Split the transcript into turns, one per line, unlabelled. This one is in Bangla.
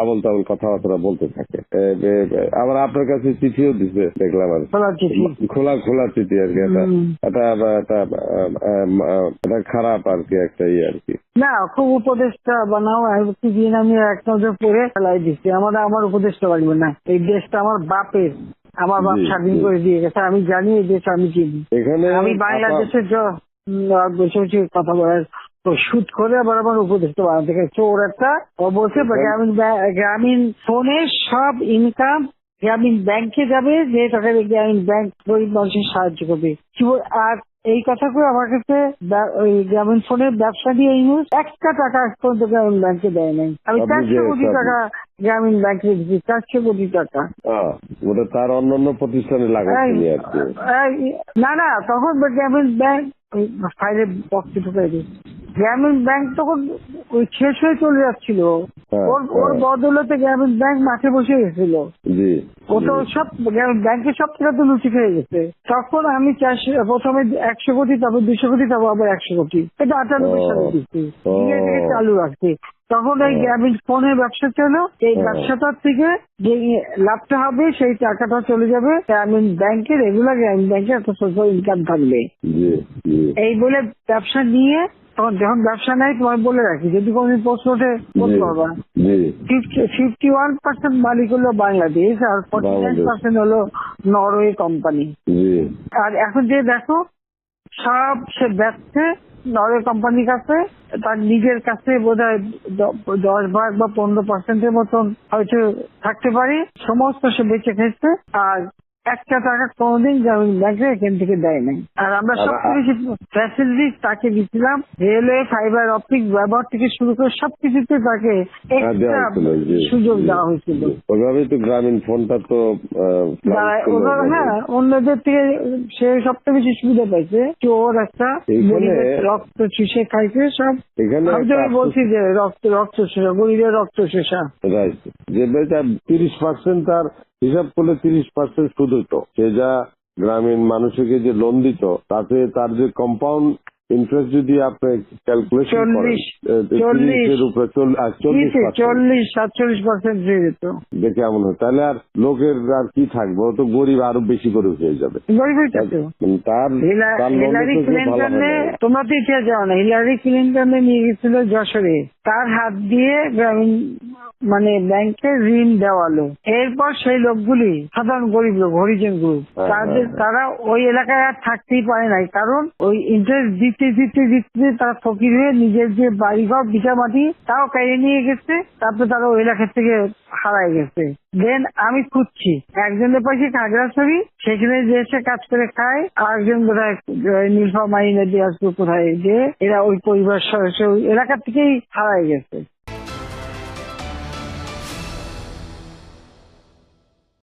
আবল তাবল কথাবার্তা বলতে থাকে। আবার আপনার কাছে চিঠিও দিচ্ছে দেখলাম, আর খোলা খোলা চিঠি আর কি। এটা খারাপ আর কি, একটা আর কি
না, খুব উপদেশটা বানাও দিন আমি এক নজর পড়ে ফেলাই দিচ্ছি। আমার উপদেশটা লাগবে না, এই দেশটা আমার বাপের, আমার বাপ স্বাধীন করে দিয়ে গেছে, আমি জানি এই দেশ আমি চিনি। আমি বাংলাদেশের বসে বসে কথা বলার শুট করে আবার আমার উপদেশটা বানাতে গেছে ওর একটা। ও বলছে গ্রামীণ ফোনে সব ইনকাম গ্রামীণ ব্যাংকে যাবে, যে টাকা গ্রামীণ ব্যাংক গরিব মানুষের সাহায্য করবে। আর এই কথা করে আমার কাছে ওই গ্রামীণ ফোনের ব্যবসা দিয়ে ইউজ একটা টাকা পর্যন্ত গ্রামীণ ব্যাংকে দেয় নাই। আমি 400 কোটি টাকা গ্রামীণ ব্যাংকে দিচ্ছি, 400 কোটি টাকা।
ওটা তার অন্যান্য প্রতিষ্ঠানে লাগাচ্ছি আর কি।
না, তখন গ্রামীণ ব্যাংক ফাইলে বক্সে ঢুকাই দিই। গ্রামীণ ব্যাংক তখন ওই শেষ হয়ে চলে যাচ্ছিল, ওর বদলতে গ্রামীণ ব্যাংক মাঠে বসে গেছিল। ও তো সব ব্যাংকের সব টাকা তো লুচি খেয়ে গেছে। তখন আমি প্রথমে 100 কোটি, তারপর 200 কোটি, তারপর আবার 100 কোটি, এটা 98 সালে দিচ্ছি, চালু রাখছি। তখন এই গ্রামীণ ফোনের ব্যবসা ছিল, এই ব্যবসাটার থেকে যে লাভটা হবে সেই টাকাটা চলে যাবে গ্রামীণ ব্যাংকে, রেগুলার গ্রামীণ ব্যাংকে একটা সোশ্যাল ইনকাম থাকবে। এই বলে ব্যবসা নিয়ে তখন যখন ব্যবসা নেই, তোমার বলে রাখি যদি কোনদিন প্রশ্ন ওঠে বলতে পারবা, 51% মালিক হলো বাংলাদেশ আর 49% হলো নরওয়ে কোম্পানি। আর এখন যে দেখো সব সে ব্যবসা নরওয়ে কোম্পানির কাছে, তার নিজের কাছে বোধহয় 10% বা 15% মতন হয়তো থাকতে পারে, সমস্ত সে বেঁচে খেয়েছে। আর একটা টাকা কোনোদিন গ্রামীণ ব্যাংকে এখান থেকে দেয় নাই। আর আমরা সবচেয়ে বেশি ফ্যাসিলিটি তাকে দিচ্ছিলাম, রেলওয়ে, ফাইবার অপটিক ব্যবহার থেকে শুরু করে সবকিছুতে তাকে এক্সট্রা সুযোগ দেওয়া হয়েছিল।
ওইভাবেই তো গ্রামীণ ফোনটা তো
অন্যদের থেকে সে সবচেয়ে বেশি সুবিধা পাইছে। চোর একটা রক্ত চুষে খাইছে সব। আমি বলছি যে রক্ত শোষা, গরিবের রক্ত শোষা।
যে 30% তার হিসাব করলে 30% সুদ হইতো। সে যা গ্রামীণ মানুষকে যে লোন দিত, তাতে তার যে কম্পাউন্ড ইন্টারেস্ট যদি আপনি ক্যালকুলেশন করেন
40-47% হয়ে যেত।
দেখে এমন হয়, তাহলে আর লোকের আর কি থাকবে, ও তো গরিব আরো বেশি করে হয়ে যাবে।
তোমরা তো ইতিহাস জানো না, হিলারি ক্লিন্টনে নিয়ে গেছিল যশোরে, তার হাত দিয়ে গ্রামীণ ব্যাংকে ঋণ দেওয়ালো। এরপর সেই লোকগুলি সাধারণ গরিব লোক, হরিজন গ্রুপ, তারা ওই এলাকায় আর থাকতেই পারে নাই, কারণ ওই ইন্টারেস্ট দিতে দিতে দিতে তারা ফকির হয়ে নিজের যে বাড়িঘর ভিটা মাটি তাও কেড়ে নিয়ে গেছে। তারপরে তারা ওই এলাকা থেকে হারাই গেছে। দেন আমি খুঁজছি, একজনের পাশে খাগড়াছড়ি, সেখানে যে এসে কাজ করে খায়, আর একজন বোধহয় নীলফামারী নদী আসবে কোথায়, যে এরা ওই পরিবার সদস্য ওই এলাকা থেকেই হারাই গেছে।